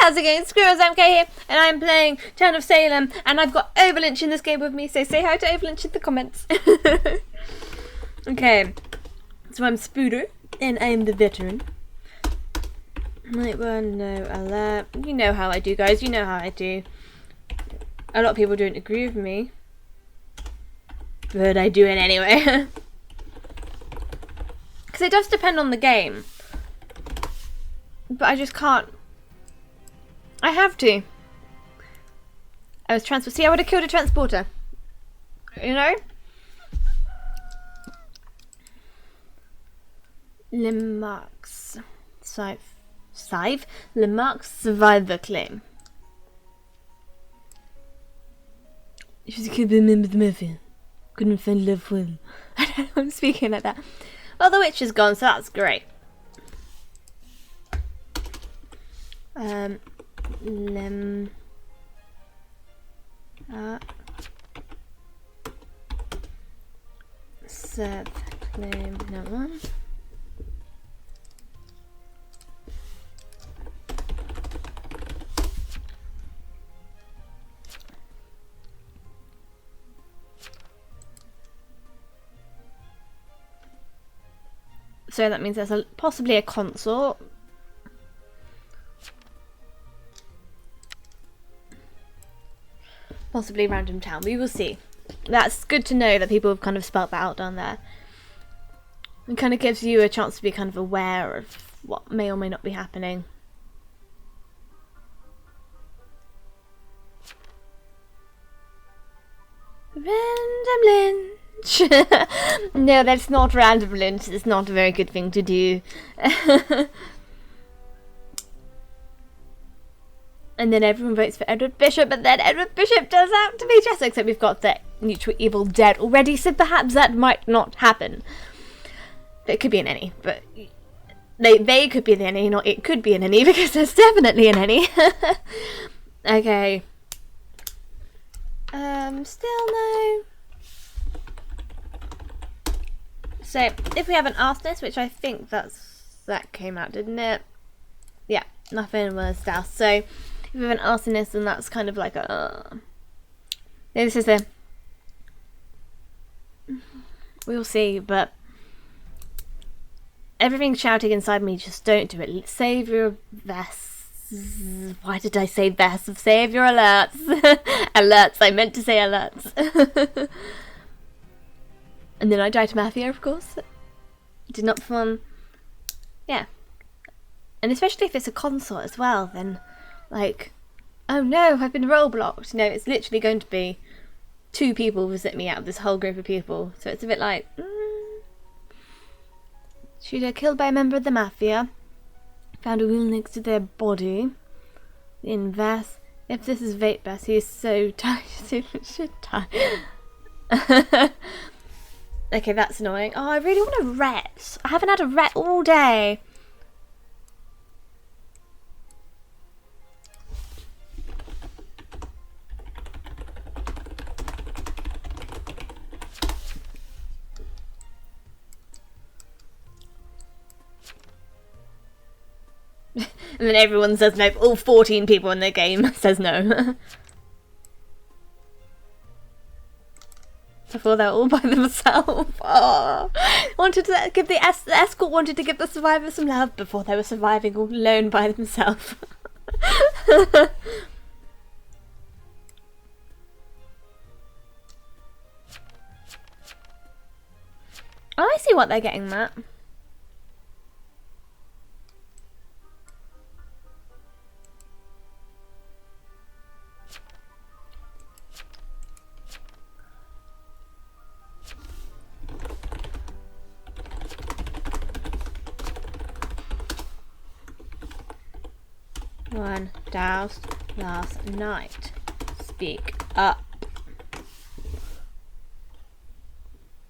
How's it going? SquirrelsMK here, and I'm playing Town of Salem, and I've got Overlynch in this game with me, so say hi to Overlynch in the comments. Okay, so I'm Spooder, and I'm the veteran. Night one, no alert. You know how I do, guys, you know how I do. A lot of people don't agree with me, but I do it anyway. Because it does depend on the game, but I just can't. I have to. I was see, I would have killed a transporter. You know? Lemark's Scythe? Lemark's survivor claim. She's a kid member of the Mafia. Couldn't find love for him. I'm speaking like that. Well, the witch is gone, so that's great. Serve claim no one. So that means there's possibly a consort. Possibly random town. We will see. That's good to know that people have kind of spelt that out down there. It kind of gives you a chance to be kind of aware of what may or may not be happening. Random lynch. No, that's not random lynch. It's not a very good thing to do. And then everyone votes for Edward Bishop, but then Edward Bishop turns out to be Jess, except we've got the neutral evil dead already, so perhaps that might not happen. It could be an any, but they could be the any, not it could be an any, because there's definitely an any. Okay. Still no. So, if we have an Arsonist, which I think that came out, didn't it? Yeah, nothing was doused. So, if we have an Arsonist, then that's kind of like a... This is a... We'll see, but... Everything's shouting inside me, just don't do it. Save your vests. Why did I say vests? Save your alerts. Alerts, I meant to say alerts. And then I died to Mafia, of course. Did not perform. Yeah. And especially if it's a consort as well, then, like, oh no, I've been role blocked. No, it's literally going to be 2 people visit me out of this whole group of people. So it's a bit like, shooter killed by a member of the Mafia. Found a wound next to their body. In Vess. If this is Vape Vess, he is so tired. Should die. Okay, that's annoying. Oh, I really want a ret. I haven't had a ret all day. And then everyone says no. All 14 people in the game says no. Before they're all by themselves. Oh. Wanted to give the escort wanted to give the survivors some love before they were surviving all alone by themselves. Oh, I see what they're getting at. One doused last night. Speak up.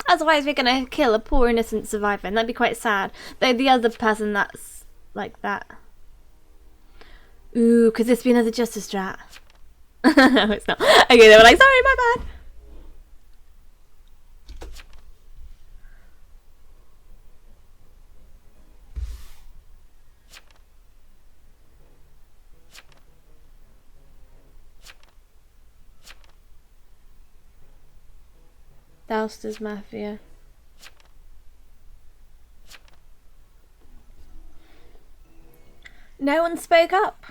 Otherwise we're gonna kill a poor innocent survivor, and that'd be quite sad. Though the other person that's like that. Ooh, could this be another justice strat? No, it's not. Okay, they were like, sorry, my bad. Doused as Mafia. No one spoke up.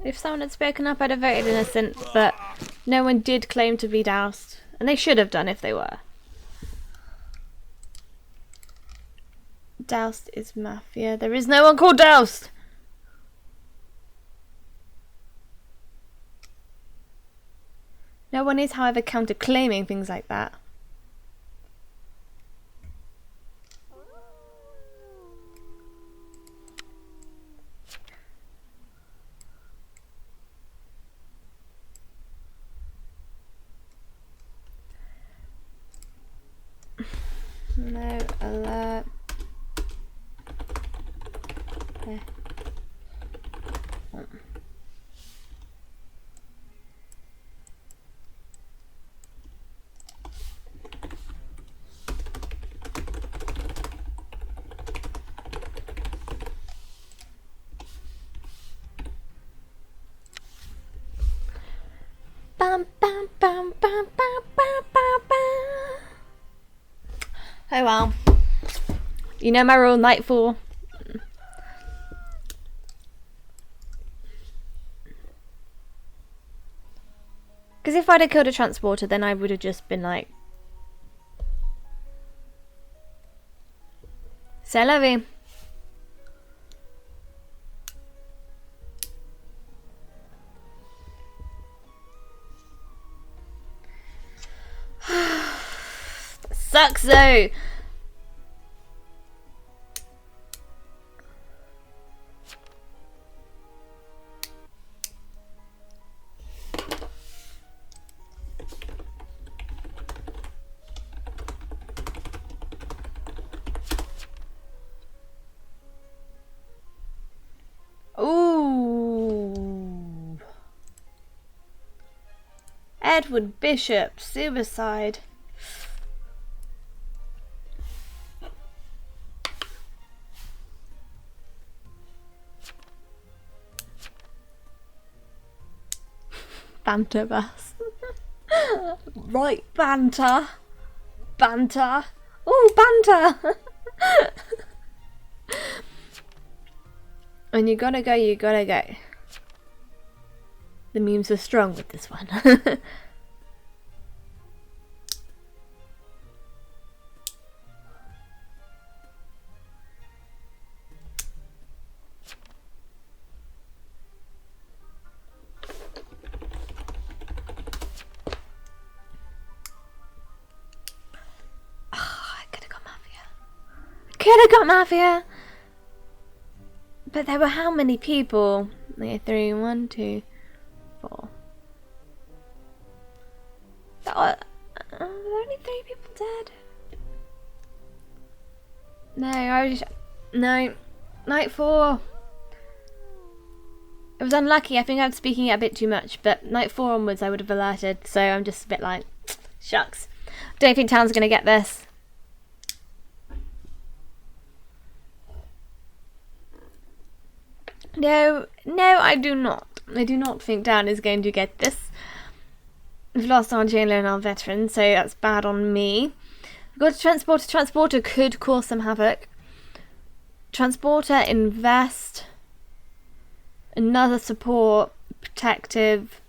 If someone had spoken up, I'd have voted innocent, but no one did claim to be doused. And they should have done if they were. Doused is Mafia. There is no one called Doused! No one is, however, counter-claiming things like that. No alert. Okay. Bam bam bam bam bam bam bam bam. Oh well. You know my rule, Nightfall. Because if I'd have killed a transporter, then I would have just been like, c'est la vie. Sucks though. Ooh. Edward Bishop, suicide. Banter bus. Right, banter. Banter. Oh, banter. And you gotta go, you gotta go. The memes are strong with this one. Could have got Mafia, but there were how many people? Like 3, 1, 2, 4. There were only 3 people dead. No, night 4. It was unlucky. I think I'm speaking it a bit too much, but night 4 onwards I would have alerted. So I'm just a bit like, shucks. Don't think Town's gonna get this. No, I do not. I do not think Dan is going to get this. We've lost our jailer and our veteran, so that's bad on me. We've got a transporter. Transporter could cause some havoc. Transporter, invest. Another support, protective.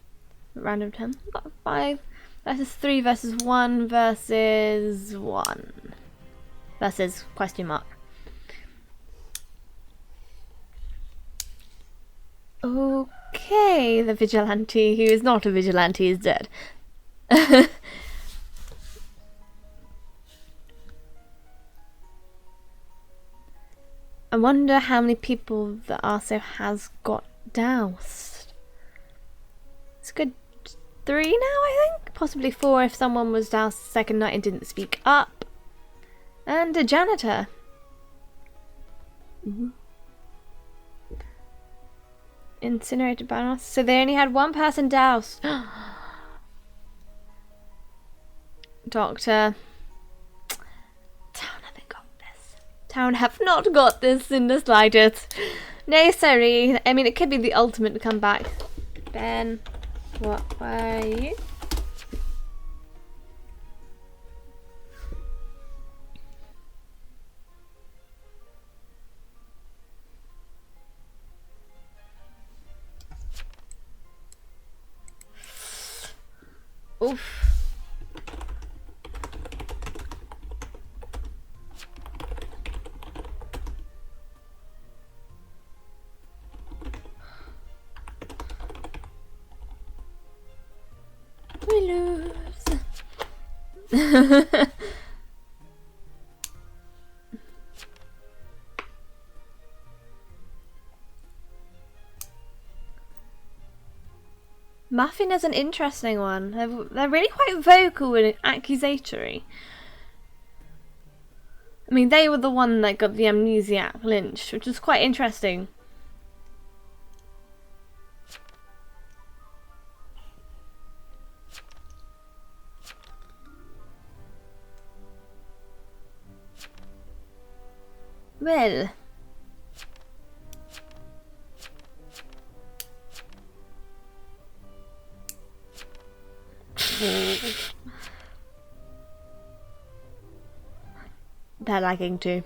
Random 10. Got 5 versus 3 versus 1 versus 1. Versus question mark. Okay, the vigilante who is not a vigilante is dead. I wonder how many people the Arso has got doused. It's a good 3 now, I think. Possibly 4 if someone was doused the second night and didn't speak up. And a janitor. Incinerated by us. So they only had 1 person doused. Doctor. Town haven't got this. Town have not got this in the slightest. No, sorry. I mean, it could be the ultimate comeback. Ben, what were you? Oof. We lose. Muffin is an interesting one. They're really quite vocal and accusatory. I mean, they were the one that got the amnesiac lynched, which was quite interesting. Well. They're lagging too.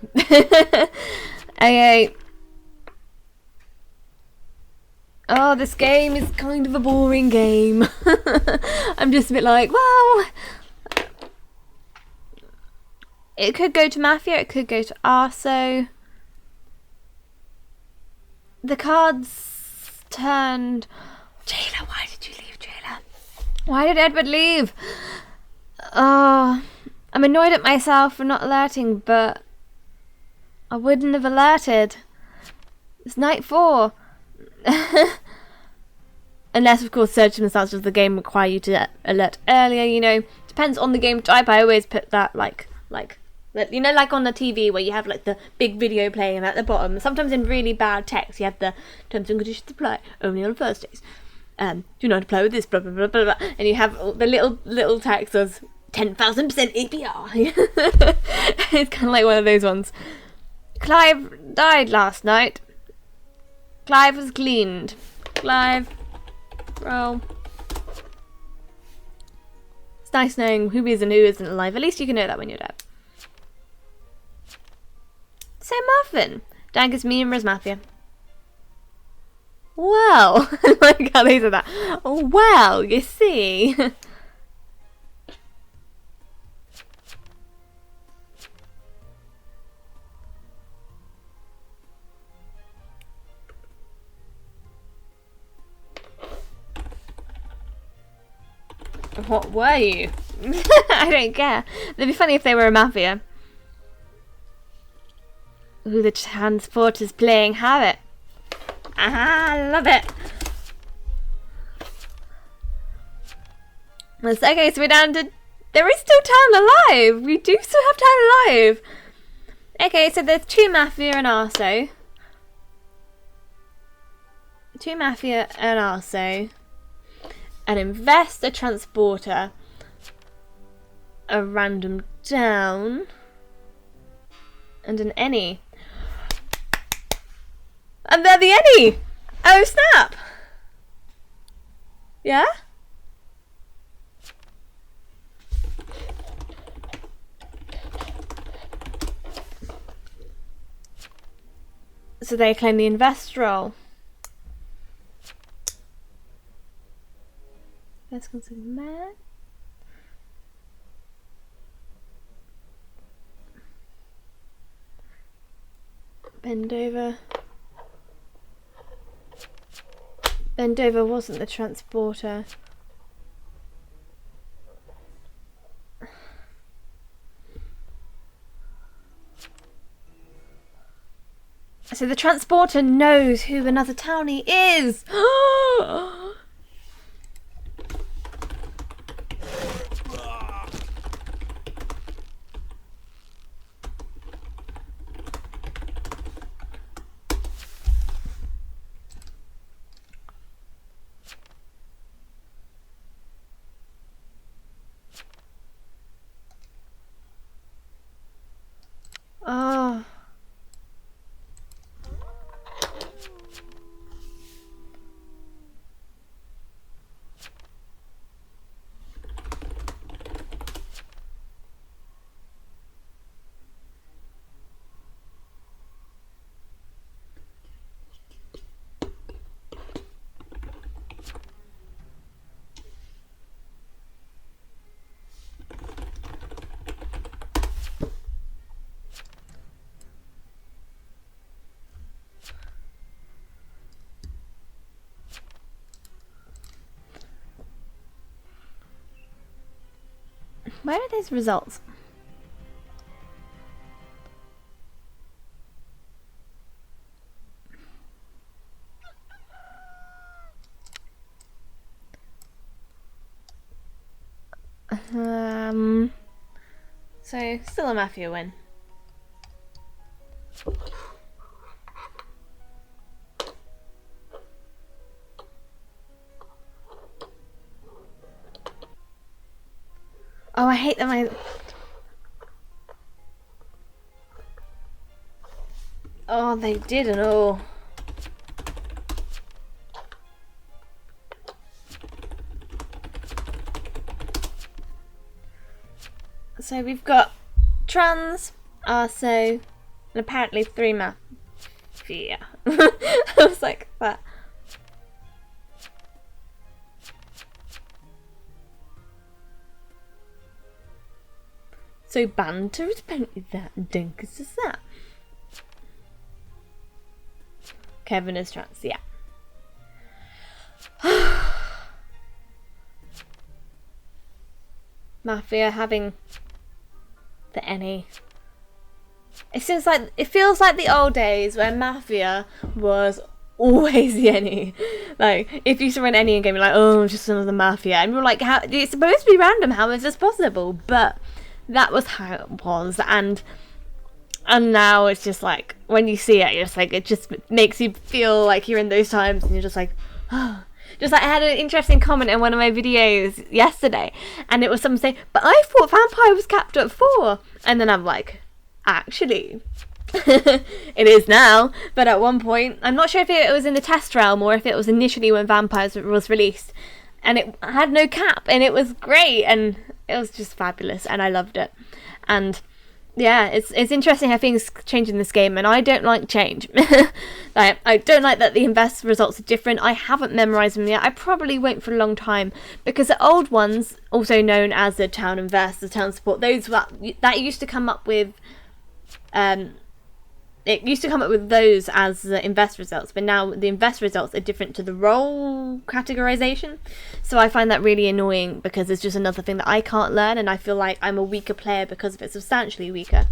Okay. Oh, this game is kind of a boring game. I'm just a bit like, well, it could go to Mafia, it could go to Arso. The cards turned... Jayla, why did you leave, Jayla? Why did Edward leave? Oh, I'm annoyed at myself for not alerting, but I wouldn't have alerted. It's night 4. Unless, of course, circumstances of the game require you to alert earlier, you know. Depends on the game type. I always put that, like, you know, like on the TV where you have, like, the big video playing at the bottom. Sometimes in really bad text, you have the terms and conditions apply only on Thursdays. Do not apply with this, blah, blah, blah, blah, blah. And you have the little text as 10,000% APR. It's kind of like one of those ones. Clive died last night. Clive was cleaned. Clive, roll. It's nice knowing who is and who isn't alive. At least you can know that when you're dead. So Muffin. Dangus, me and Mafia. Well, I like how they said that. Oh, well, you see. What were you? I don't care. It'd be funny if they were a Mafia. Ooh, the transporter's playing havoc. Ah, I love it. Okay, so we're down to... There is still Town alive. We do still have Town alive. Okay, so there's 2 Mafia and Arso. 2 Mafia and Arso. An invest, a transporter, a random down, and an any. And they're the any! Oh snap! Yeah? So they claim the invest role. Let's consider man. Bend over. Bend over wasn't the transporter. So the transporter knows who another townie is. Oh. Where are those results? So still a Mafia win. Oh, I hate that Oh, they did and all. So we've got trans, Arso, and apparently 3 Mafia. I was like that. So banter is apparently that, and Dinkus is that. Kevin is trans, yeah. Mafia having the NE. It feels like the old days where Mafia was always the NE. Like, if you used to run NE in game, you're like, oh, just another Mafia. And we were like, how it's supposed to be random, how is this possible? But that was how it was, and now it's just like, when you see it, you're just like, it just makes you feel like you're in those times, and you're just like, oh. Just like, I had an interesting comment in one of my videos yesterday, and it was someone saying, but I thought Vampire was capped at 4. And then I'm like, actually, it is now. But at one point, I'm not sure if it was in the test realm or if it was initially when Vampires was released, and it had no cap, and it was great, and it was just fabulous, and I loved it. And yeah, it's interesting how things change in this game, and I don't like change. Like, I don't like that the invest results are different. I haven't memorised them yet. I probably won't for a long time, because the old ones, also known as the Town Invest, the Town Support, those that used to come up with, it used to come up with those as the invest results, but now the invest results are different to the role categorization. So I find that really annoying, because it's just another thing that I can't learn, and I feel like I'm a weaker player because of it, substantially weaker.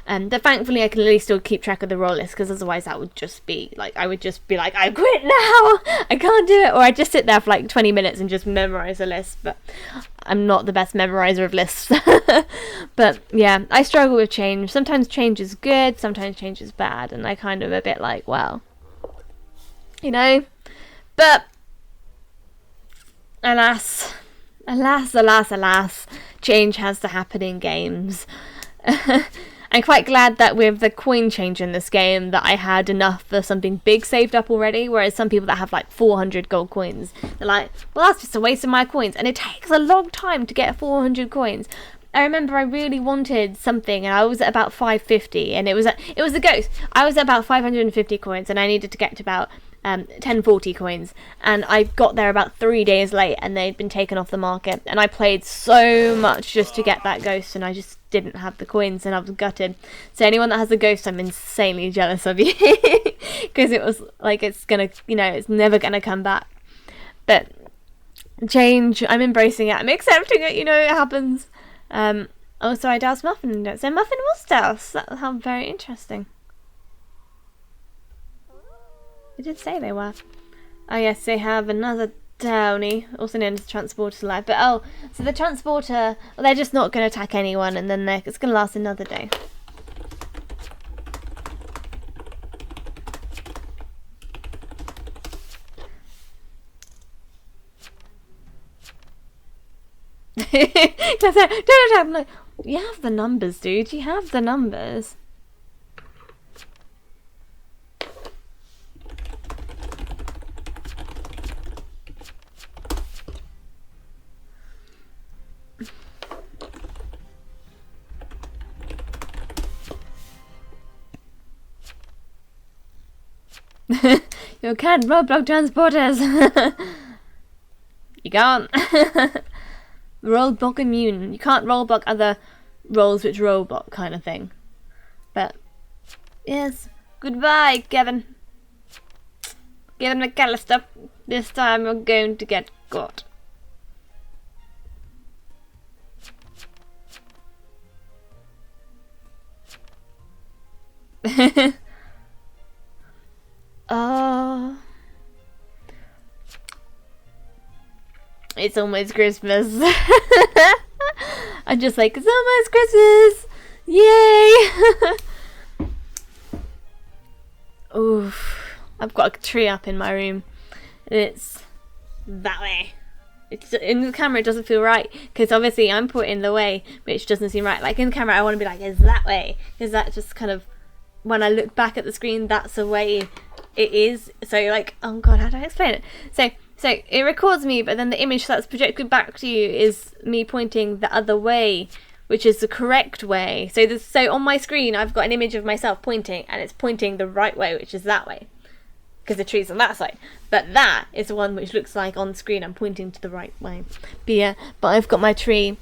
But thankfully I can at least still keep track of the role list, because otherwise that would just be like, I would just be like, I quit now, I can't do it. Or I just sit there for like 20 minutes and just memorize a list, but I'm not the best memorizer of lists. But yeah, I struggle with change. Sometimes change is good, sometimes change is bad, and I kind of a bit like, well, you know. But alas, change has to happen in games. I'm quite glad that with the coin change in this game that I had enough for something big saved up already, whereas some people that have like 400 gold coins, they're like, well, that's just a waste of my coins, and it takes a long time to get 400 coins. I remember I really wanted something, and I was at about 550, and it was a ghost. I was at about 550 coins, and I needed to get to about 1040 coins, and I got there about 3 days late, and they'd been taken off the market, and I played so much just to get that ghost, and I just didn't have the coins, and I was gutted. So anyone that has a ghost, I'm insanely jealous of you, because it was like, it's gonna, you know, it's never gonna come back. But change, I'm embracing it, I'm accepting it, you know, it happens. Also I doused Muffin, so Muffin was doused. That's how very interesting. It did say they were. Oh yes, they have another Downy, also known as Transporter Alive. But oh, so the Transporter, well, they're just not going to attack anyone, and then it's going to last another day. Don't attack. I'm like, you have the numbers, dude. You have the numbers. You can't roadblock transporters. You can't. Roadblock immune. You can't roadblock other roles which roadblock kind of thing. But yes, goodbye, Kevin. Kevin McAllister. This time you're going to get caught. Oh, it's almost Christmas. I'm just like, it's almost Christmas. Yay. Oof. I've got a tree up in my room. It's that way. It's in the camera, it doesn't feel right because obviously I'm pointing the way, which doesn't seem right. Like in the camera, I want to be like, it's that way, because that just kind of, when I look back at the screen, that's the way it is. So you're like, oh god, how do I explain it? So it records me, but then the image that's projected back to you is me pointing the other way, which is the correct way. So on my screen, I've got an image of myself pointing, and it's pointing the right way, which is that way, because the tree's on that side. But that is the one which looks like on screen I'm pointing to the right way. But I've got my tree,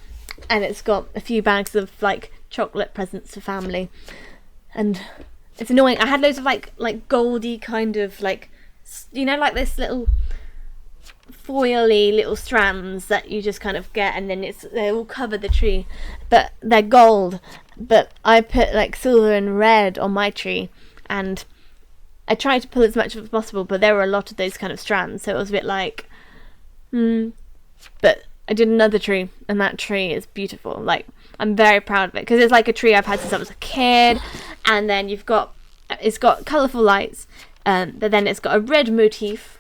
and it's got a few bags of like chocolate presents for family, and it's annoying. I had loads of like goldy kind of like, you know, like this little foily little strands that you just kind of get, and then they all cover the tree, but they're gold. But I put like silver and red on my tree, and I tried to pull as much as possible, but there were a lot of those kind of strands, so it was a bit like, But I did another tree, and that tree is beautiful. Like, I'm very proud of it, because it's like a tree I've had since I was a kid, and then it's got colourful lights, but then it's got a red motif,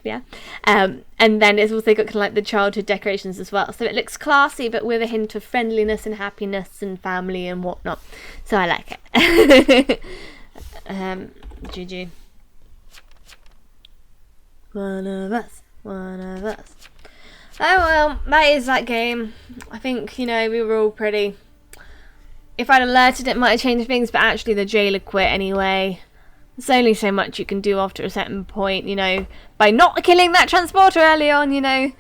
yeah, and then it's also got kind of like the childhood decorations as well, so it looks classy, but with a hint of friendliness and happiness and family and whatnot, so I like it. GG. One of us. Oh well, that is that game. I think, you know, we were all pretty... If I'd alerted it might have changed things, but actually the jailer quit anyway. There's only so much you can do after a certain point, you know. By not killing that transporter early on, you know,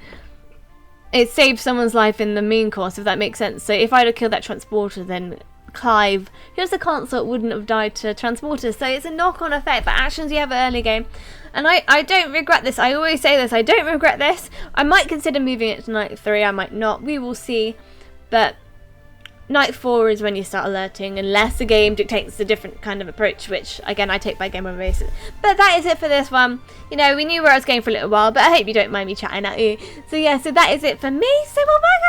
it saved someone's life in the main course, if that makes sense. So if I'd have killed that transporter, then Clive, who's the consort, wouldn't have died to transporters. So it's a knock-on effect for actions you have early game. And I don't regret this. I always say this. I don't regret this. I might consider moving it to night 3. I might not. We will see. But night 4 is when you start alerting, unless the game dictates a different kind of approach, which, again, I take by game on basis. But that is it for this one. You know, we knew where I was going for a little while, but I hope you don't mind me chatting at you. So yeah, so that is it for me. So bye guys.